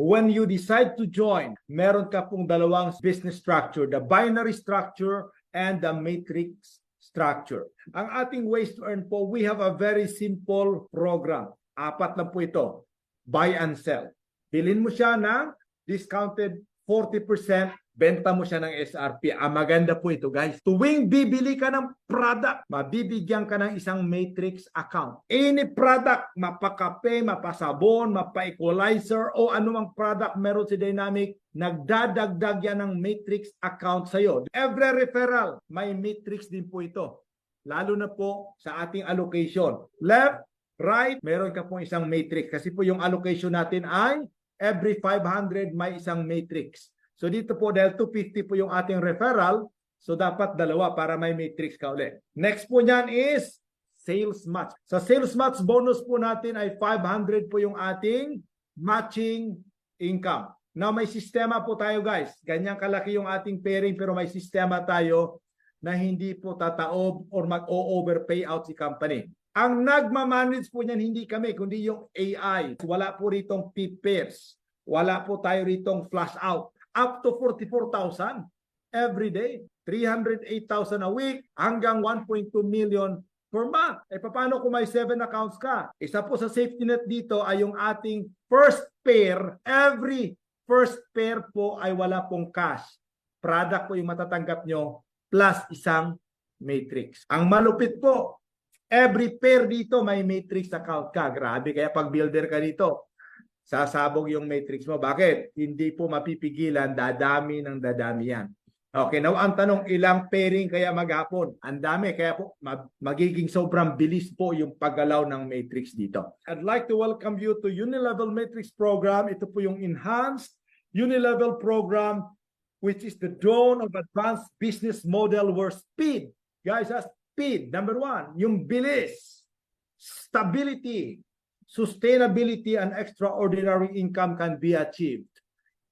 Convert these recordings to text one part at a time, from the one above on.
when you decide to join, meron ka pong dalawang business structure, the binary structure and the matrix structure. Ang ating ways to earn po, we have a very simple program. 4 lang po ito. Buy and sell. Bilhin mo siya ng discounted 40%, benta mo siya ng SRP. Maganda po ito, guys. Tuwing bibili ka ng product, mabibigyan ka ng isang matrix account. Any product, mapakape, mapasabon, mapa-equalizer, o anumang product meron si Dynamic, nagdadagdag yan ng matrix account sa'yo. Every referral, may matrix din po ito. Lalo na po sa ating allocation. Left, right, meron ka pong isang matrix. Kasi po yung allocation natin ay every 500 may isang matrix. So dito po, dahil 250 po yung ating referral, so dapat dalawa para may matrix ka ulit. Next po niyan is sales match. Sa sales match bonus po natin ay 500 po yung ating matching income. Now may sistema po tayo, guys. Ganyan kalaki yung ating pairing pero may sistema tayo na hindi po tataob or mag-o-overpay out si company. Ang nagmamanage po niyan hindi kami, kundi yung AI. Wala po ritong P-pairs. Wala po tayo ritong flash out. Up to 44,000 every day. 308,000 a week hanggang 1.2 million per month. Paano kung may 7 accounts ka? Isa po sa safety net dito ay yung ating first pair. Every first pair po ay wala pong cash. Product po yung matatanggap nyo plus isang matrix. Ang malupit po, every pair dito may matrix account ka. Grabe, kaya pag builder ka dito, sasabog yung matrix mo. Bakit? Hindi po mapipigilan, dadami ng dadami yan. Okay, now ang tanong, ilang pairing kaya maghapon? Ang dami, kaya po magiging sobrang bilis po yung paggalaw ng matrix dito. I'd like to welcome you to Unilevel Matrix Program. Ito po yung Enhanced Unilevel Program, which is the dawn of advanced business model where speed, guys, speed, number 1, yung bilis, stability, sustainability, and extraordinary income can be achieved.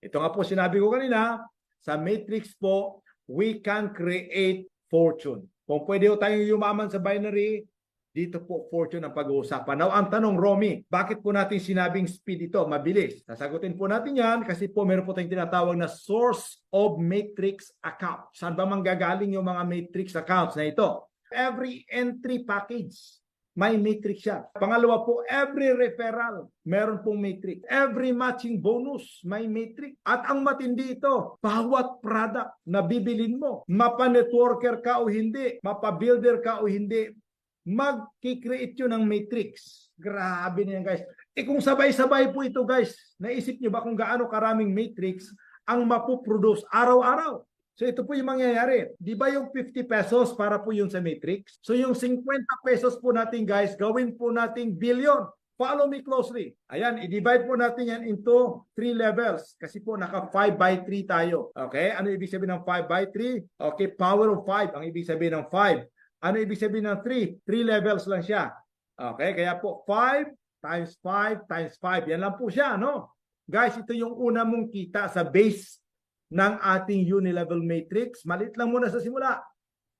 Ito nga po sinabi ko kanina, sa matrix po, we can create fortune. Kung pwede tayong yumaman sa binary, dito po fortune ang pag-uusapan. Now, ang tanong, Romy, bakit po natin sinabing speed ito? Mabilis. Sasagutin po natin yan kasi po meron po tayong tinatawag na source of matrix account. Saan ba manggagaling yung mga matrix accounts na ito? Every entry package, may matrix siya. Pangalawa po, every referral, meron pong matrix. Every matching bonus, may matrix. At ang matindi ito, bawat product na bibilin mo, mapa-networker ka o hindi, mapa-builder ka o hindi, mag-create yun ng matrix. Grabe na yan, guys. Kung sabay-sabay po ito, guys, naisip nyo ba kung gaano karaming matrix ang mapuproduce araw-araw? So ito po yung mangyayari. Di ba yung 50 pesos para po yun sa matrix? So yung 50 pesos po natin, guys, gawin po nating billion. Follow me closely. Ayan, i-divide po natin yan into 3 levels. Kasi po naka 5 by 3 tayo. Okay? Ano ibig sabihin ng 5 by 3? Okay, power of 5 ang ibig sabihin ng 5. Ano ibig sabihin ng 3? 3 levels lang siya. Okay, kaya po 5 times 5 times 5. Yan lang po siya, no? Guys, ito yung una mong kita sa base ng ating Unilevel Matrix. Maliit lang muna sa simula.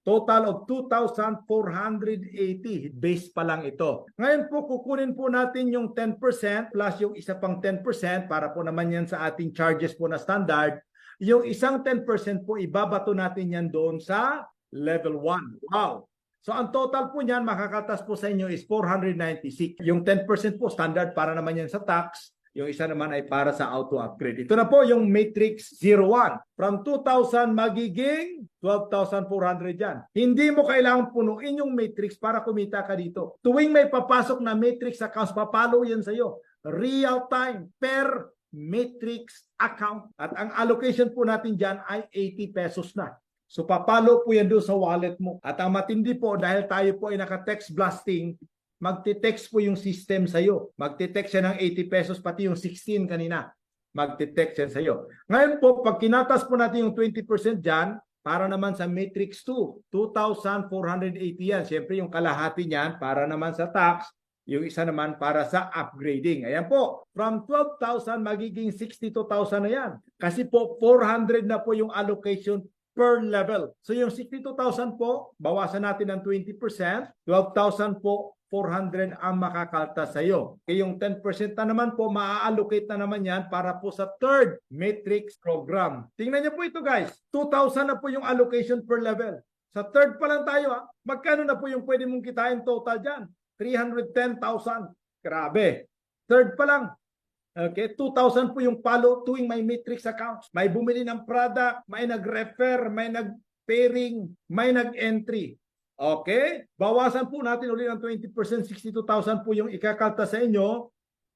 Total of 2,480. Base pa lang ito. Ngayon po, kukunin po natin yung 10% plus yung isa pang 10% para po naman yan sa ating charges po na standard. Yung isang 10% po, ibabato natin yan doon sa level 1. Wow! So ang total po niyan, makakatas po sa inyo is 496. Yung 10% po, standard para naman yan sa tax. Yung isa naman ay para sa auto-upgrade. Ito na po yung Matrix 01. From 2,000 magiging 12,400 yan. Hindi mo kailangang punuin yung Matrix para kumita ka dito. Tuwing may papasok na Matrix accounts, papalo yan sa'yo. Real time per Matrix account. At ang allocation po natin dyan ay 80 pesos na. So papalo po yan doon sa wallet mo. At ang matindi po, dahil tayo po ay naka-text blasting, magte-text po yung system sa'yo. Magte-text siya ng 80 pesos, pati yung 16 kanina. Magte-text yan sa'yo. Ngayon po, pag kinatas po natin yung 20% dyan, para naman sa Matrix 2, 2,480 yan. Siyempre yung kalahati niyan, para naman sa tax, yung isa naman para sa upgrading. Ayan po, from 12,000 magiging 62,000 na yan. Kasi po, 400 na po yung allocation per level. So yung 62,000 po, bawasan natin ng 20%, 12,000 po, 400 ang makakalta sa iyo. Yung 10% na naman po, maa-allocate na naman yan para po sa third matrix program. Tingnan niyo po ito guys, 2,000 na po yung allocation per level. Sa third pa lang tayo ha, magkano na po yung pwede mong kitain total dyan? 310,000. Grabe. Third pa lang. Okay, 2,000 po yung palo tuwing may matrix accounts. May bumili ng product, may nag-refer, may nag-pairing, may nag-entry. Okay? Bawasan po natin ulit ng 20%, 62,000 po yung ikakalta sa inyo.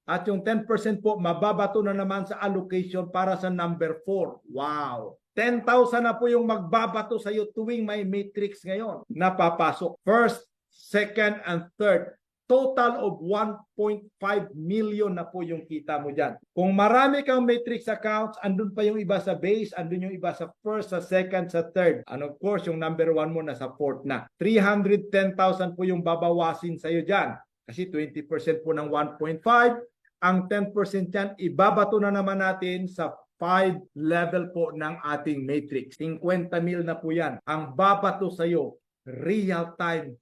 At yung 10% po, mababato na naman sa allocation para sa number 4. Wow! 10,000 na po yung magbabato sa iyo tuwing may matrix ngayon. Napapasok. First, second, and third. Total of 1.5 million na po yung kita mo dyan. Kung marami kang matrix accounts, andun pa yung iba sa base, andun yung iba sa first, sa second, sa third. And of course, yung number 1 mo nasa fourth na. 310,000 po yung babawasin sa'yo dyan. Kasi 20% po ng 1.5. Ang 10% dyan, ibabato na naman natin sa 5 level po ng ating matrix. 50 mil na po yan. Ang babato sa'yo, real time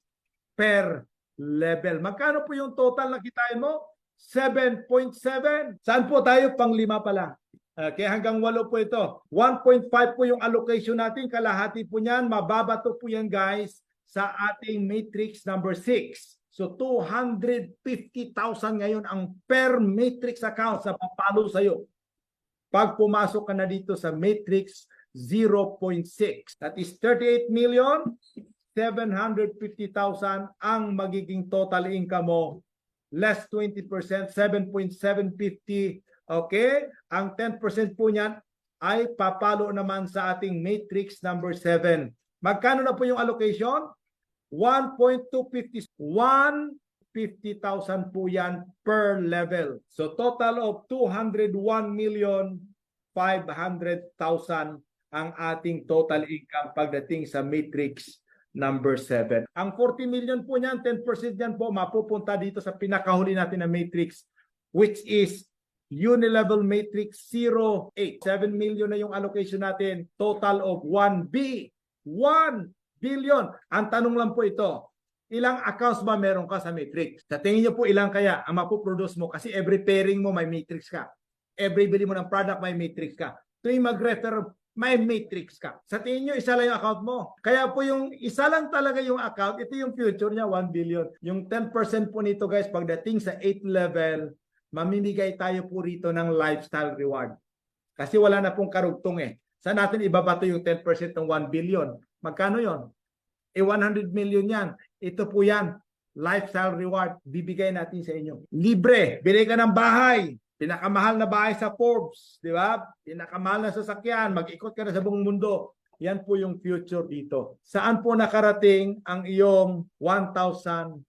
per level. Magkano po yung total na kitain mo? 7.7. Saan po tayo? Pang 5 pala. Okay, hanggang 8 po ito. 1.5 po yung allocation natin. Kalahati po niyan. Mababato po yan guys sa ating matrix number 6. So 250,000 ngayon ang per matrix account sa papalo sa'yo. Pag pumasok ka na dito sa matrix 0.6. That is 38 million. 750,000 ang magiging total income mo. Less 20%, 7.750. Okay? Ang 10% po niyan ay papalo naman sa ating matrix number 7. Magkano na po yung allocation? 1.250. 150,000 po yan per level. So total of 201,500,000 ang ating total income pagdating sa matrix number 7. Ang 40 million po niyan, 10% yan po mapupunta dito sa pinakahuli natin na matrix, which is unilevel matrix 08. 7 million na yung allocation natin, total of 1 billion. Ang tanong lang po ito, ilang accounts ba meron ka sa matrix? Sa tingin niyo po ilang kaya ang mapuproduce mo? Kasi every pairing mo may matrix ka. Every bili mo ng product may matrix ka. Tuwing mag-refer, may matrix ka. Sa tingin nyo, isa lang yung account mo. Kaya po yung isa lang talaga yung account, ito yung future niya, 1 billion. Yung 10% po nito guys, pagdating sa 8th level, mamimigay tayo po rito ng lifestyle reward. Kasi wala na pong karugtong eh. Saan natin ibabato yung 10% ng 1 billion? Magkano yon? 100 million yan. Ito po yan. Lifestyle reward, bibigay natin sa inyo. Libre. Bili ka ng bahay. Pinakamahal na bahay sa Forbes, di ba? Pinakamahal na sasakyan, mag-ikot ka na sa buong mundo. Yan po yung future dito. Saan po nakarating ang iyong 1,650?